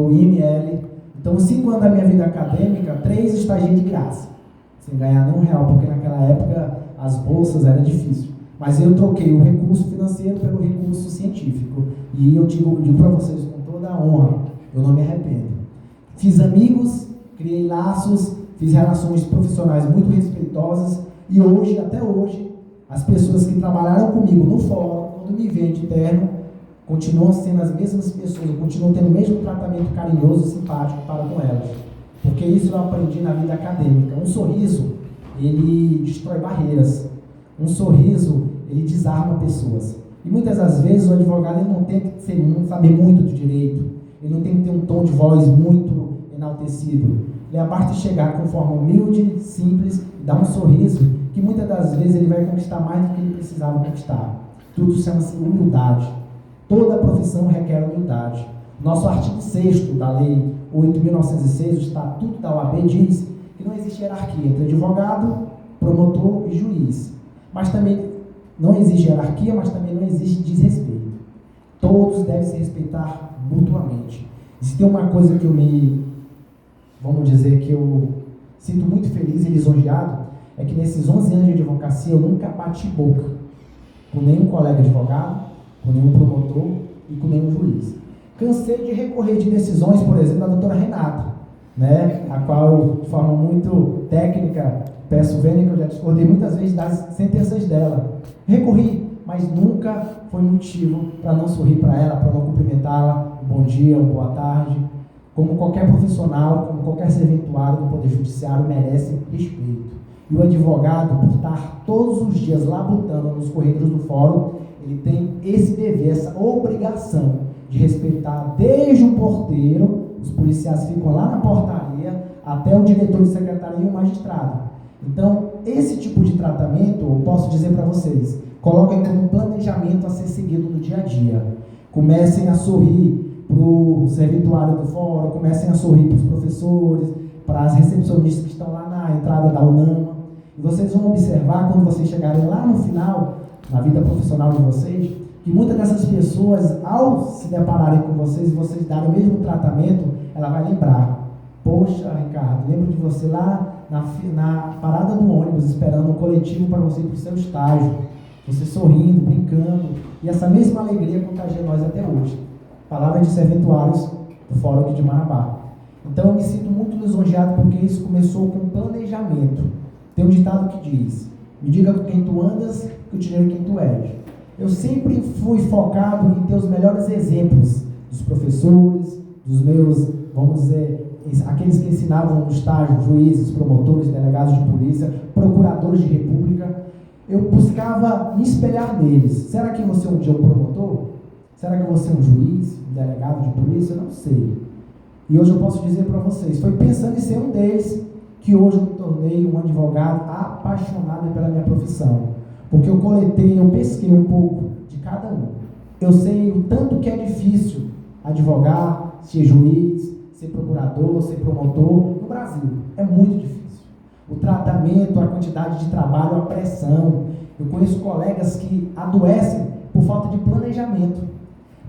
sou IML. Então, 5 anos da minha vida acadêmica, 3 estagiei de graça, sem ganhar nenhum real, porque naquela época as bolsas era difícil. Mas eu troquei o recurso financeiro pelo recurso científico. E eu digo para vocês com toda a honra, eu não me arrependo. Fiz amigos, criei laços, fiz relações profissionais muito respeitosas, e hoje, até hoje, as pessoas que trabalharam comigo no fórum, quando me veem de terno, continuam sendo as mesmas pessoas, eu continuo tendo o mesmo tratamento carinhoso e simpático para com elas. Porque isso eu aprendi na vida acadêmica. Um sorriso, ele destrói barreiras. Um sorriso, ele desarma pessoas. E muitas das vezes o advogado ele não tem que saber muito do direito, ele não tem que ter um tom de voz muito enaltecido. Ele basta chegar com forma humilde, simples, e dar um sorriso, que muitas das vezes ele vai conquistar mais do que ele precisava conquistar. Tudo chama-se humildade. Toda profissão requer humildade. Nosso artigo 6º da Lei 8.906, o Estatuto da OAB, diz que não existe hierarquia entre advogado, promotor e juiz. Mas também não existe hierarquia, mas também não existe desrespeito. Todos devem se respeitar mutuamente. E se tem uma coisa que vamos dizer, que eu sinto muito feliz e lisonjeado, é que nesses 11 anos de advocacia eu nunca bati boca com nenhum colega advogado, com nenhum promotor e com nenhum juiz. Cansei de recorrer de decisões, por exemplo, da doutora Renata, né, a qual eu, de forma muito técnica, peço vênia que eu já discordei muitas vezes das sentenças dela. Recorri, mas nunca foi motivo para não sorrir para ela, para não cumprimentá-la, um bom dia, uma boa tarde. Como qualquer profissional, como qualquer serventuário do Poder Judiciário merece respeito. E o advogado, por estar todos os dias labutando nos corredores do fórum, ele tem esse dever, essa obrigação de respeitar desde o porteiro, os policiais ficam lá na portaria, até o diretor de secretaria e o magistrado. Então, esse tipo de tratamento, eu posso dizer para vocês, coloquem como um planejamento a ser seguido no dia a dia. Comecem a sorrir para o serventuário do fórum, comecem a sorrir para os professores, para as recepcionistas que estão lá na entrada da UNAMA. E vocês vão observar, quando vocês chegarem lá no final, na vida profissional de vocês, que muitas dessas pessoas, ao se depararem com vocês e vocês darem o mesmo tratamento, ela vai lembrar: poxa, Ricardo, lembro de você lá na parada do ônibus, esperando um coletivo para você ir para o seu estágio, você sorrindo, brincando, e essa mesma alegria contagia nós até hoje. Palavra de serventuários do Fórum aqui de Marabá. Então eu me sinto muito lisonjeado porque isso começou com planejamento. Tem um ditado que diz: me diga com quem tu andas, que eu te direi quem tu és. Eu sempre fui focado em ter os melhores exemplos dos professores, dos meus, vamos dizer, aqueles que ensinavam no estágio, juízes, promotores, delegados de polícia, procuradores de república. Eu buscava me espelhar neles. Será que você um dia é um promotor? Será que você é um juiz, um delegado de polícia? Eu não sei. E hoje eu posso dizer para vocês, foi pensando em ser um deles que hoje eu me tornei um advogado apaixonado pela minha profissão. Porque eu coletei, eu pesquei um pouco de cada um. Eu sei o tanto que é difícil advogar, ser juiz, ser procurador, ser promotor no Brasil. É muito difícil. O tratamento, a quantidade de trabalho, a pressão. Eu conheço colegas que adoecem por falta de planejamento.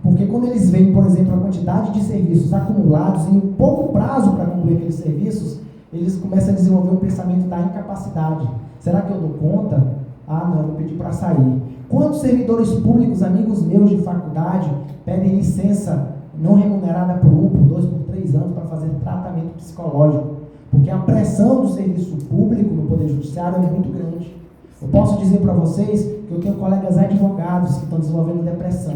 Porque quando eles veem, por exemplo, a quantidade de serviços acumulados em um pouco prazo para concluir aqueles serviços, eles começam a desenvolver um pensamento da incapacidade. Será que eu dou conta? Ah, não, vou pedir para sair. Quantos servidores públicos, amigos meus de faculdade, pedem licença não remunerada por 1, por 2, por 3 anos para fazer tratamento psicológico? Porque a pressão do serviço público no Poder Judiciário é muito grande. Eu posso dizer para vocês que eu tenho colegas advogados que estão desenvolvendo depressão,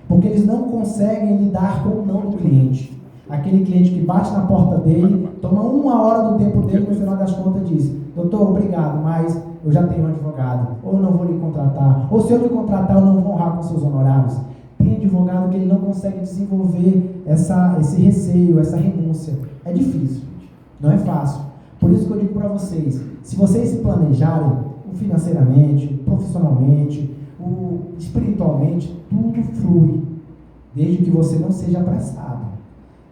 porque eles não conseguem lidar com o não do cliente. Aquele cliente que bate na porta dele, toma 1 hora do tempo dele e no final das contas diz: doutor, obrigado, mas eu já tenho um advogado, ou eu não vou lhe contratar, ou se eu lhe contratar eu não vou honrar com seus honorários. Tem advogado que ele não consegue desenvolver esse receio, essa renúncia. É difícil, não é fácil. Por isso que eu digo para vocês, se vocês se planejarem financeiramente, profissionalmente, espiritualmente, tudo flui, desde que você não seja apressado.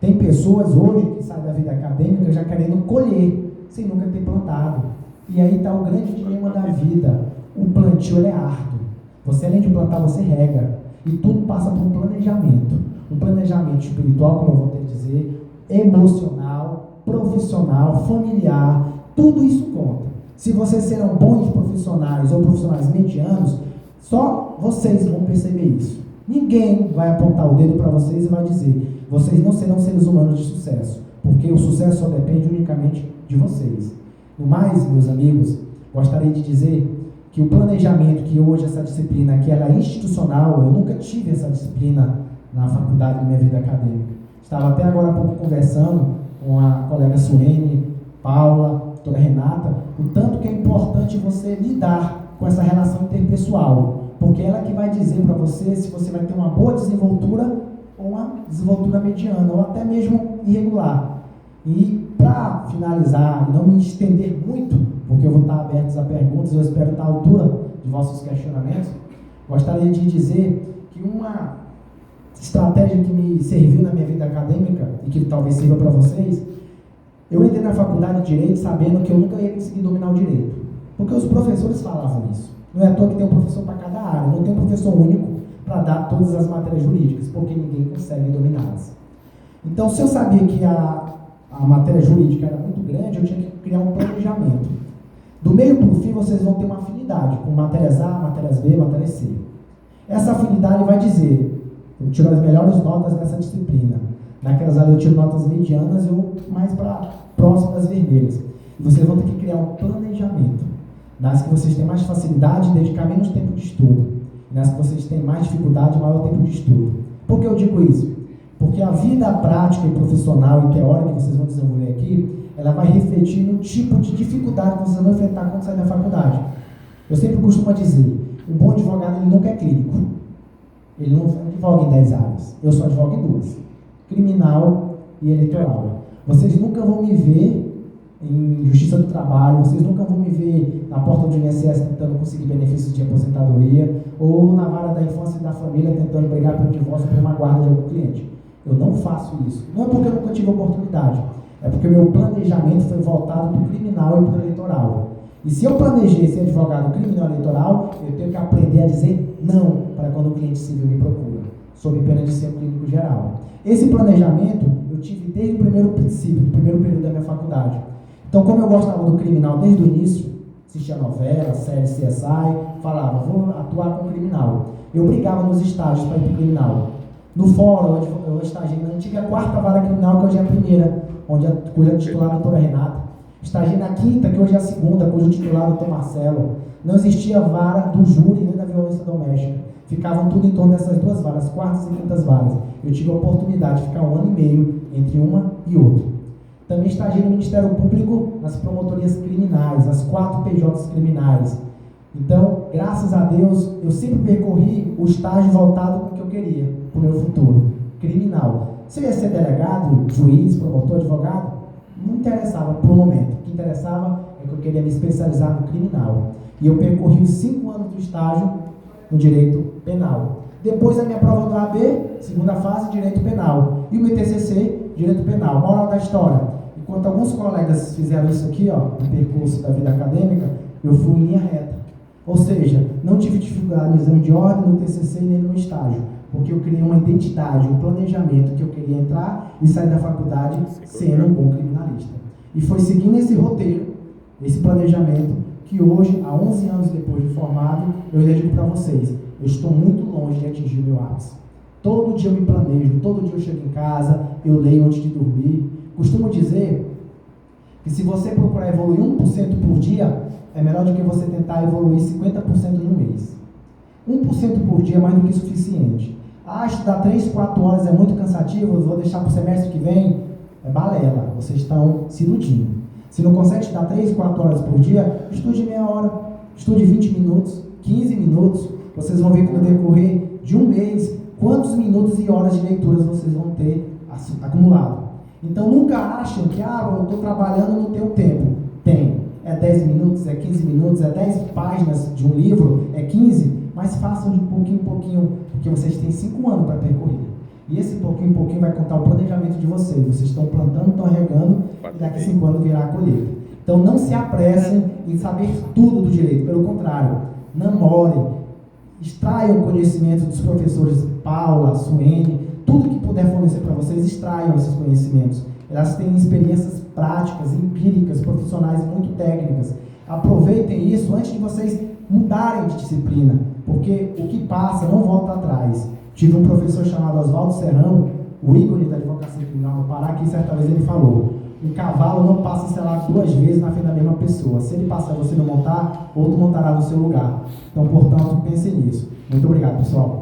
Tem pessoas hoje que saem da vida acadêmica já querendo colher, sem nunca ter plantado. E aí está o grande dilema da vida. O plantio ele é árduo. Você, além de plantar, você rega. E tudo passa por um planejamento. Um planejamento espiritual, como eu vou te dizer, emocional, profissional, familiar, tudo isso conta. Se vocês serão bons profissionais ou profissionais medianos, só vocês vão perceber isso. Ninguém vai apontar o dedo para vocês e vai dizer, vocês não serão seres humanos de sucesso, porque o sucesso só depende unicamente de vocês. No mais, meus amigos, gostaria de dizer que o planejamento, que hoje essa disciplina aqui, ela é institucional, eu nunca tive essa disciplina na faculdade, na minha vida acadêmica. Estava até agora há pouco conversando com a colega Suene, Paula, a doutora Renata, o tanto que é importante você lidar com essa relação interpessoal, porque ela que vai dizer para você se você vai ter uma boa desenvoltura ou uma desenvoltura mediana, ou até mesmo irregular. E para finalizar, e não me estender muito, porque eu vou estar aberto a perguntas, eu espero estar à altura de vossos questionamentos, gostaria de dizer que uma estratégia que me serviu na minha vida acadêmica, e que talvez sirva para vocês, eu entrei na faculdade de Direito sabendo que eu nunca ia conseguir dominar o direito, porque os professores falavam isso. Não é à toa que tem um professor para cada área, não tem um professor único para dar todas as matérias jurídicas, porque ninguém consegue dominá-las. Então, se eu sabia que a matéria jurídica era muito grande, eu tinha que criar um planejamento. Do meio para o fim, vocês vão ter uma afinidade com matérias A, matérias B, matérias C. Essa afinidade vai dizer, eu tiro as melhores notas dessa disciplina. Naquelas ali eu tiro notas medianas e eu mais para próximas vermelhas. E vocês vão ter que criar um planejamento. Nas que vocês têm mais facilidade, dedicar menos tempo de estudo. Nas que vocês têm mais dificuldade, maior tempo de estudo. Por que eu digo isso? Porque a vida prática e profissional e teórica que vocês vão desenvolver aqui, ela vai refletir no tipo de dificuldade que vocês vão enfrentar quando sair da faculdade. Eu sempre costumo dizer, um bom advogado ele nunca é clínico. Ele não advoga em 10 áreas. Eu só advogo em 2. Criminal e eleitoral. Vocês nunca vão me ver em justiça do trabalho, vocês nunca vão me ver na porta do INSS tentando conseguir benefícios de aposentadoria, ou na vara da infância e da família tentando brigar pelo divórcio por uma guarda de algum cliente. Eu não faço isso. Não é porque eu nunca tive oportunidade, é porque o meu planejamento foi voltado para o criminal e para o eleitoral. E se eu planejei ser advogado criminal e eleitoral, eu tenho que aprender a dizer não para quando o cliente civil me procura, sob pena de ser um clínico geral. Esse planejamento eu tive desde o primeiro princípio, do primeiro período da minha faculdade. Então, como eu gostava do criminal desde o início, assistia novela, série CSI, falava, vou atuar com criminal. Eu brigava nos estágios para ir para o criminal. No fórum, eu estagiei na antiga 4ª vara criminal, que hoje é a primeira, cuja titular é a doutora Renata. Estagiei na 5ª, que hoje é a 2ª, cujo titular é o doutor Marcelo. Não existia vara do júri nem da violência doméstica. Ficavam tudo em torno dessas 2 varas, 4ª e 5ª varas. Eu tive a oportunidade de ficar 1 ano e meio entre uma e outra. Também estagiei no Ministério Público nas promotorias criminais, as 4 PJs criminais. Então, graças a Deus, eu sempre percorri o estágio voltado com o que eu queria, para o meu futuro, criminal. Se eu ia ser delegado, juiz, promotor, advogado, não interessava por um momento. O que interessava é que eu queria me especializar no criminal. E eu percorri os 5 anos do estágio no direito penal. Depois da minha prova do AB, segunda fase, direito penal. E o meu TCC, direito penal. Moral da história. Enquanto alguns colegas fizeram isso aqui, no percurso da vida acadêmica, eu fui em linha reta. Ou seja, não tive dificuldade no exame de ordem, no TCC nem no estágio, porque eu criei uma identidade, um planejamento que eu queria entrar e sair da faculdade sendo um bom criminalista. E foi seguindo esse roteiro, esse planejamento, que hoje, há 11 anos depois de formado, eu ainda digo para vocês, eu estou muito longe de atingir o meu ápice. Todo dia eu me planejo, todo dia eu chego em casa, eu leio antes de dormir. Costumo dizer que se você procurar evoluir 1% por dia, é melhor do que você tentar evoluir 50% no mês. 1% por dia é mais do que suficiente. Estudar 3, 4 horas é muito cansativo, eu vou deixar para o semestre que vem, é balela, vocês estão se iludindo. Se não consegue estudar 3, 4 horas por dia, estude meia hora, estude 20 minutos, 15 minutos, vocês vão ver que no decorrer de um mês, quantos minutos e horas de leituras vocês vão ter acumulado. Então nunca achem que, eu estou trabalhando e não tenho tempo. Tem. É 10 minutos, é 15 minutos, é 10 páginas de um livro, é 15, mas façam de pouquinho em pouquinho, porque vocês têm 5 anos para percorrer. E esse pouquinho em pouquinho vai contar o planejamento de vocês. Vocês estão plantando, estão regando, e daqui 5 anos virá a colheita. Então não se apressem em saber tudo do direito, pelo contrário, namorem, extraiam o conhecimento dos professores Paula, Suene, tudo que puder fornecer para vocês, extraiam esses conhecimentos. Elas têm experiências práticas, empíricas, profissionais muito técnicas. Aproveitem isso antes de vocês mudarem de disciplina, porque o que passa não volta atrás. Tive um professor chamado Oswaldo Serrão, o ícone da advocacia criminal no Pará, que certa vez ele falou: um cavalo não passa selado 2 vezes na frente da mesma pessoa. Se ele passar e você não montar, outro montará no seu lugar. Então, portanto, pensem nisso. Muito obrigado, pessoal.